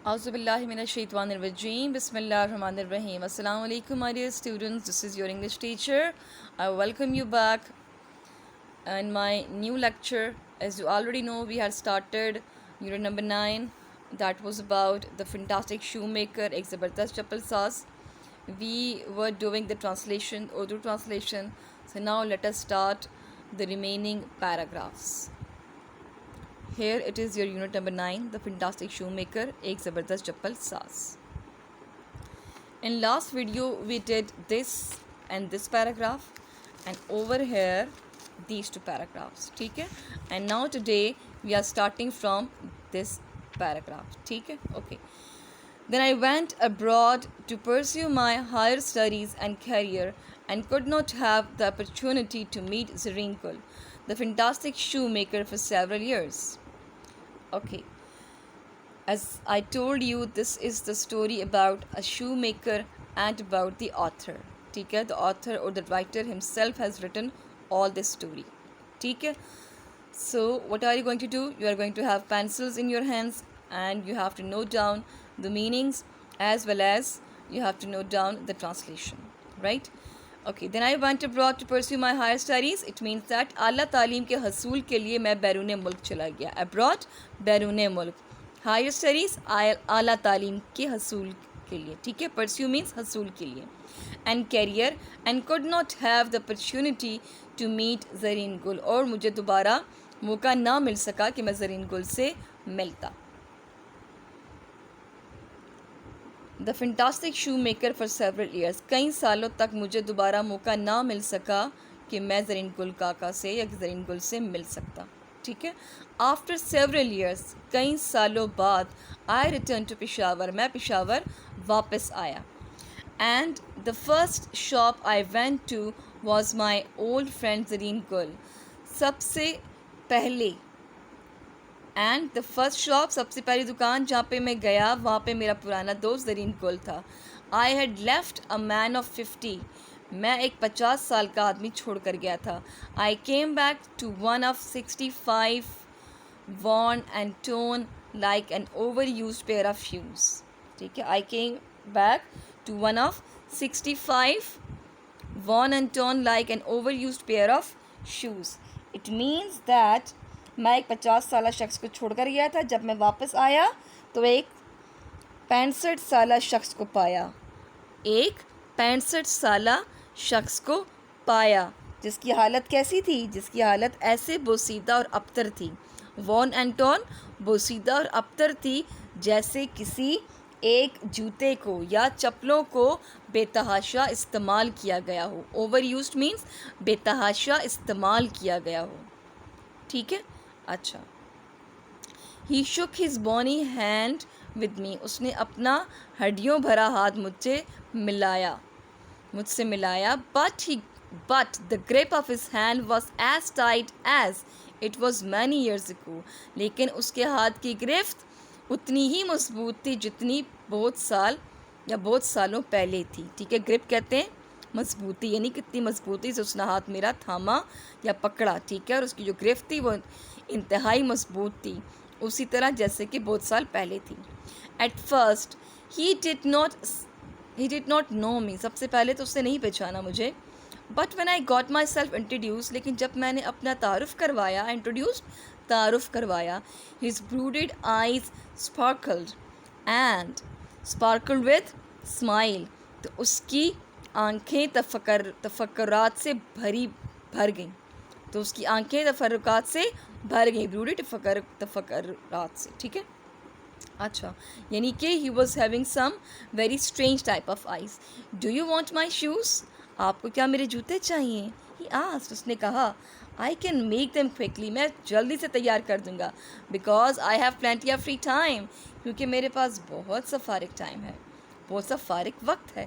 اعوذ باللہ من الشیطان الرجیم بسم اللہ الرحمن الرحیم السلام علیکم my dear students, this is your English teacher. I welcome you back in my new lecture. As you already know, we had started unit number 9, that was about the fantastic shoemaker, ایک زبردست چپل ساز. We were doing the translation, Urdu translation. So now let us start the remaining paragraphs. Here it is your unit number 9, the fantastic shoemaker, ایک زبردست چپل ساز. In last video we did this and this paragraph, and over here these two paragraphs, ٹھیک ہے. And now today we are starting from this paragraph, ٹھیک ہے. Okay. Then I went abroad to pursue my higher studies and career, and could not have the opportunity to meet Zarinkul, the fantastic shoemaker, for several years. Okay, as I told you, this is the story about a shoemaker and about the author. ٹھیک ہے, the author or the writer himself has written all this story. ٹھیک ہے. So what are you going to do? You are going to have pencils in your hands and you have to note down the meanings as well as you have to note down the translation, right? Okay, then I went abroad to pursue my higher studies. It means that اعلیٰ تعلیم کے حصول کے لیے میں بیرون ملک چلا گیا. abroad, بیرون ملک. higher studies, اعلیٰ تعلیم کے حصول کے لیے. ٹھیک ہے, pursue means حصول کے لیے. and career, and could not have the opportunity to meet زرین گل, اور مجھے دوبارہ موقع نہ مل سکا کہ میں زرین گل سے ملتا. The fantastic shoemaker for several years, کئی سالوں تک مجھے دوبارہ موقع نہ مل سکا کہ میں زرین گل کاکا سے یا زرین گل سے مل سکتا. ٹھیک ہے. After several years, کئی سالوں بعد, I returned to پشاور, میں پشاور واپس آیا. And the first shop I went to was my old friend زرین گل, سب سے پہلے. اینڈ دا فرسٹ شاپ, سب سے پہلی دکان جہاں پہ میں گیا وہاں پہ میرا پرانا دوست زرین گل تھا. I had left a man of 50, میں ایک 50 سال کا آدمی چھوڑ کر گیا تھا. I came back to one of 65 worn and torn like an overused pair of shoes. ٹھیک ہے, I came back to one of 65 worn and torn like an overused pair of shoes. It means that میں ایک 50 سالہ شخص کو چھوڑ کر گیا تھا. جب میں واپس آیا تو ایک 65 سالہ شخص کو پایا, ایک 65 سالہ شخص کو پایا جس کی حالت کیسی تھی, جس کی حالت ایسے بوسیدہ اور ابتر تھی. وون اینڈ ٹون, بوسیدہ اور ابتر تھی, جیسے کسی ایک جوتے کو یا چپلوں کو بے تحاشا استعمال کیا گیا ہو. اوور یوزڈ مینس بے تحاشا استعمال کیا گیا ہو. ٹھیک ہے. اچھا. He shook his bony hand with me, اس نے اپنا ہڈیوں بھرا ہاتھ مجھ سے ملایا. But the grip of his hand was as tight as it was many years ago, لیکن اس کے ہاتھ کی گرفت اتنی ہی مضبوط تھی جتنی بہت سالوں پہلے تھی. ٹھیک ہے, گرپ کہتے ہیں مضبوطی, یعنی کتنی مضبوطی سے اس نے ہاتھ میرا تھاما یا پکڑا. ٹھیک ہے, اور اس کی جو گرفت تھی وہ انتہائی مضبوط تھی, اسی طرح جیسے کہ بہت سال پہلے تھی. At first he did not know me, سب سے پہلے تو اس نے نہیں پہچانا مجھے. But when I got my self introduced, لیکن جب میں نے اپنا تعارف کروایا, his brooded eyes sparkled with smile, تو اس کی آنکھیں تفکرات سے بھر گئیں. تو اس کی آنکھیں تفرقات سے بھر گئیں, بروڈی تفکرات سے. ٹھیک ہے. اچھا, یعنی کہ he was having some very strange type of eyes. Do you want my shoes, آپ کو کیا میرے جوتے چاہیے؟ ہی آسکڈ, اس نے کہا. I can make them quickly, میں جلدی سے تیار کر دوں گا. Because I have plenty of free time, کیونکہ میرے پاس بہت سا فارغ ٹائم ہے, بہت سا فارغ وقت ہے.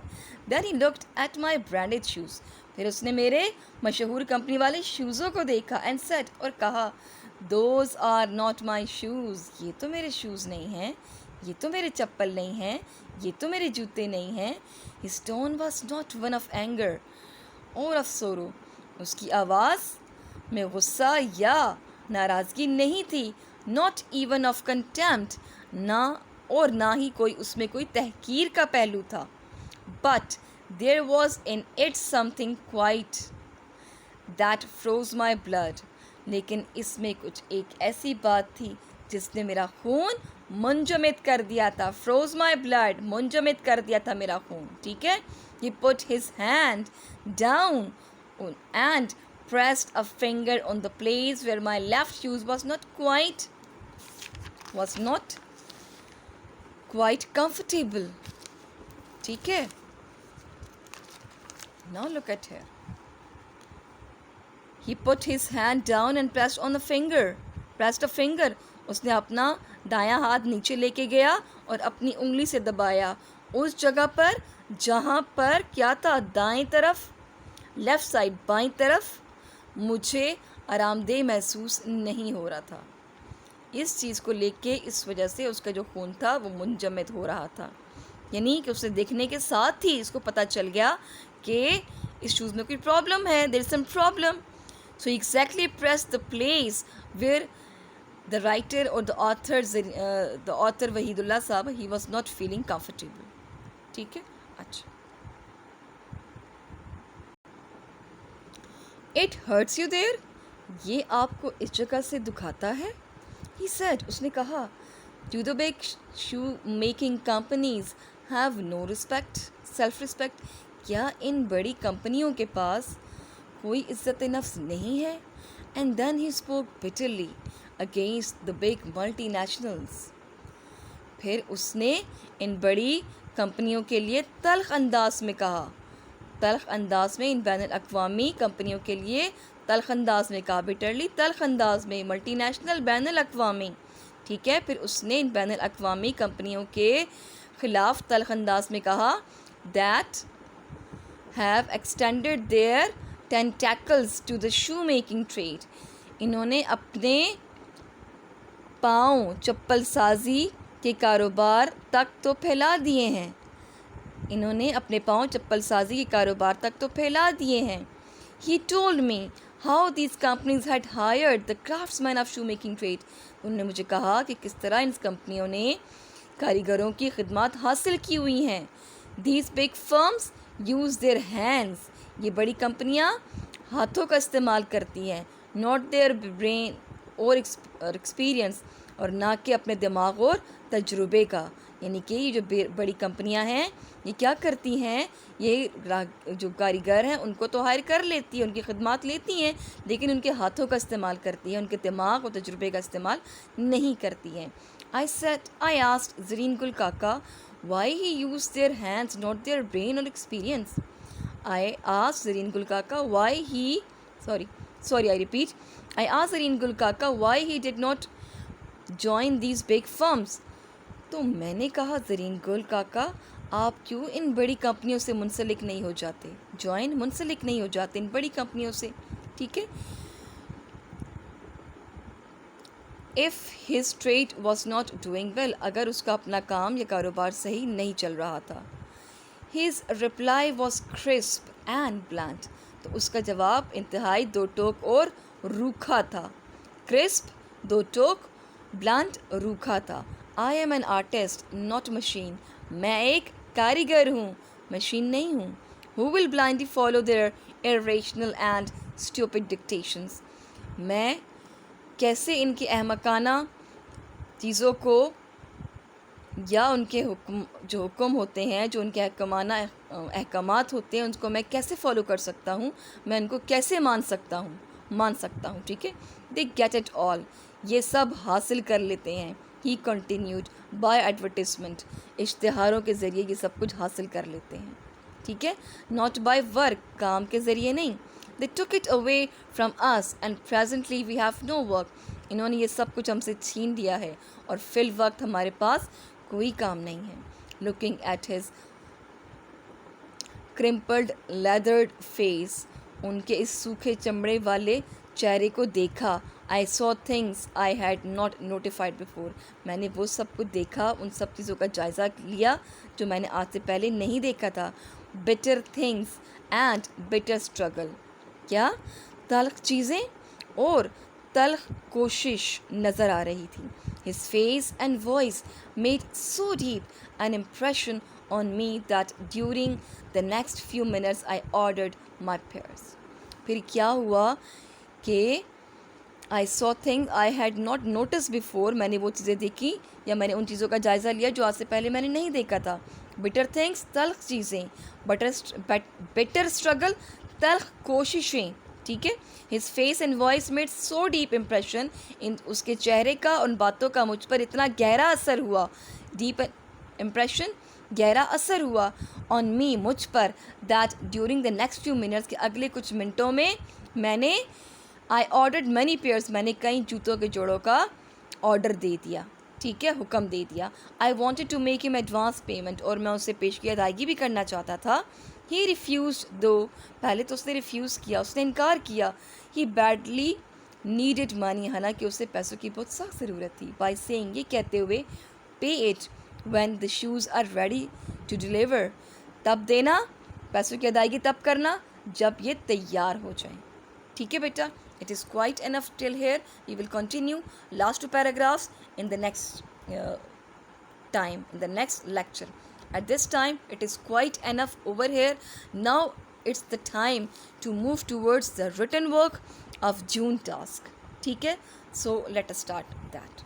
Then he looked at my branded shoes, پھر اس نے میرے مشہور کمپنی والے شوزوں کو دیکھا. اینڈ سیڈ, اور کہا, those are not my shoes, یہ تو میرے شوز نہیں ہیں, یہ تو میرے چپل نہیں ہیں, یہ تو میرے جوتے نہیں ہیں. His tone was not one of anger اور آف سورو, اس کی آواز میں غصہ یا ناراضگی نہیں تھی. ناٹ ایون آف کنٹیمپٹ, نہ اور نہ ہی کوئی اس میں کوئی تحقیر کا پہلو تھا. But there was in it something quite that froze my blood. لیکن اس میں کچھ ایک ایسی بات تھی جس نے میرا خون منجمد کر دیا تھا. froze my blood, منجمد کر دیا تھا میرا خون. ٹھیک ہے. He put his hand down and pressed a finger on the place where my left shoe was not quite comfortable. ٹھیک ہے. Now look at here. He put his hand down and pressed on the finger. Pressed a finger. اس نے اپنا دایاں ہاتھ نیچے لے کے گیا اور اپنی انگلی سے دبایا اس جگہ پر جہاں پر کیا تھا, دائیں طرف, لیفٹ سائڈ, بائیں طرف مجھے آرام دہ محسوس نہیں ہو رہا تھا. اس چیز کو لے کے اس وجہ سے اس کا جو خون تھا وہ منجمد ہو رہا تھا. یعنی کہ اسے دیکھنے کے ساتھ ہی اس کو پتہ چل گیا کہ اس شوز میں کوئی پرابلم ہے. there is some problem. So he exactly pressed the place where the writer or the author Waheed اللہ صاحب, he was not feeling comfortable. ٹھیک ہے. اچھا. It hurts you there. یہ آپ کو اس جگہ سے دکھاتا ہے. He said, اس نے کہا, do the big shoe making companies have no respect, self respect. کیا ان بڑی کمپنیوں کے پاس کوئی عزت نفس نہیں ہے. And then he spoke bitterly against the big multinationals. پھر اس نے ان بڑی کمپنیوں کے لیے تلخ انداز میں کہا. تلخ انداز میں, ان بین الاقوامی کمپنیوں کے لیے تلخ انداز میں کہا. bitterly تلخ انداز میں, ملٹی نیشنل, بین الاقوامی. ٹھیک ہے. پھر اس نے ان بین الاقوامی کمپنیوں کے خلاف تلخ انداز میں کہا that have extended their tentacles to the shoe making trade. انہوں نے اپنے پاؤں چپل سازی کے کاروبار تک تو پھیلا دیے ہیں. انہوں نے اپنے پاؤں چپل سازی کے کاروبار تک تو پھیلا دیے ہیں. He told me how these companies had hired the craftsmen of shoe making trade. انہوں نے مجھے کہا کہ کس طرح ان کمپنیوں نے کاریگروں کی خدمات حاصل کی ہوئی ہیں. These big firms use their hands. یہ بڑی کمپنیاں ہاتھوں کا استعمال کرتی ہیں. not their brain اور experience, اور نہ کہ اپنے دماغ اور تجربے کا. یعنی کہ یہ جو بڑی کمپنیاں ہیں یہ کیا کرتی ہیں, یہ جو کاریگر ہیں ان کو تو ہائر کر لیتی ہیں, ان کی خدمات لیتی ہیں, لیکن ان کے ہاتھوں کا استعمال کرتی ہیں, ان کے دماغ اور تجربے کا استعمال نہیں کرتی ہیں. I asked Zareen Gul Kaka why he used their hands not their brain or experience. I asked Zareen Gul Kaka why he I repeat, I asked Zareen Gul Kaka why he did not join these big firms. تو میں نے کہا زرین گل کاکا آپ کیوں ان بڑی کمپنیوں سے منسلک نہیں ہو جاتے, منسلک نہیں ہو جاتے ان بڑی کمپنیوں سے. ٹھیک ہے. if his trade was not doing well, اگر اس کا اپنا کام یا کاروبار صحیح نہیں چل رہا تھا. his reply was crisp and blunt. تو اس کا جواب انتہائی دو ٹوک اور روکھا تھا. crisp دو ٹوک, blunt روکھا تھا. I am an artist, not machine. میں ایک کاریگر ہوں, مشین نہیں ہوں. who will blindly follow their irrational and stupid dictations. میں کیسے ان کے احمقانہ چیزوں کو یا ان کے جو حکم ہوتے ہیں, جو ان کے احکامات ہوتے ہیں, ان کو میں کیسے فالو کر سکتا ہوں, میں ان کو کیسے مان سکتا ہوں. ٹھیک ہے. they get it all. یہ سب حاصل کر لیتے ہیں. he continued, by advertisement. اشتہاروں کے ذریعے یہ سب کچھ حاصل کر لیتے ہیں. ٹھیک ہے. not by work, کام کے ذریعے نہیں. they took it away from us and presently we have no work. انہوں نے یہ سب کچھ ہم سے چھین لیا ہے اور فی الوقت ہمارے پاس کوئی کام نہیں ہے. looking at his crumpled leathered face, ان کے اس سوکھے چمڑے والے چہرے کو دیکھا. I saw things I had not notified before. میں نے وہ سب کچھ دیکھا, ان سب چیزوں کا جائزہ لیا جو میں نے آج سے پہلے نہیں دیکھا تھا. bitter things and bitter struggle. کیا تلخ چیزیں اور تلخ کوشش نظر آ رہی تھی. His face and voice made so deep an impression on me that during the next few minutes I ordered my pears. پھر کیا ہوا کہ I saw things I had not noticed before. میں نے وہ چیزیں دیکھی یا میں نے ان چیزوں کا جائزہ لیا جو آج سے پہلے میں نے نہیں دیکھا تھا. bitter things تلخ چیزیں, bitter struggle تلخ کوششیں. ٹھیک ہے. his face and voice made so deep impression, اس کے چہرے کا ان باتوں کا مجھ پر اتنا گہرا اثر ہوا. deep impression گہرا اثر ہوا on me مجھ پر, that during the next few minutes کہ اگلے کچھ منٹوں میں میں نے I ordered many pairs میں نے کئی جوتوں کے جوڑوں کا آرڈر دے دیا. ٹھیک ہے, حکم دے دیا. I wanted to make him advance payment اور میں اسے پیشگی ادائیگی بھی کرنا چاہتا تھا. He refused though پہلے تو اس نے ریفیوز کیا, اس نے انکار کیا. He badly needed money حالانکہ اسے پیسوں کی بہت سخت ضرورت تھی. By saying یہ کہتے ہوئے pay it when the shoes are ready to deliver تب دینا, پیسوں کی ادائیگی تب کرنا جب یہ تیار ہو جائیں. ٹھیک ہے بیٹا. It is quite enough till here. We will continue last two paragraphs in the next time, in the next lecture. At this time, it is quite enough over here. Now, it's the time to move towards the written work of June task. ٹھیک ہے. So, let us start that.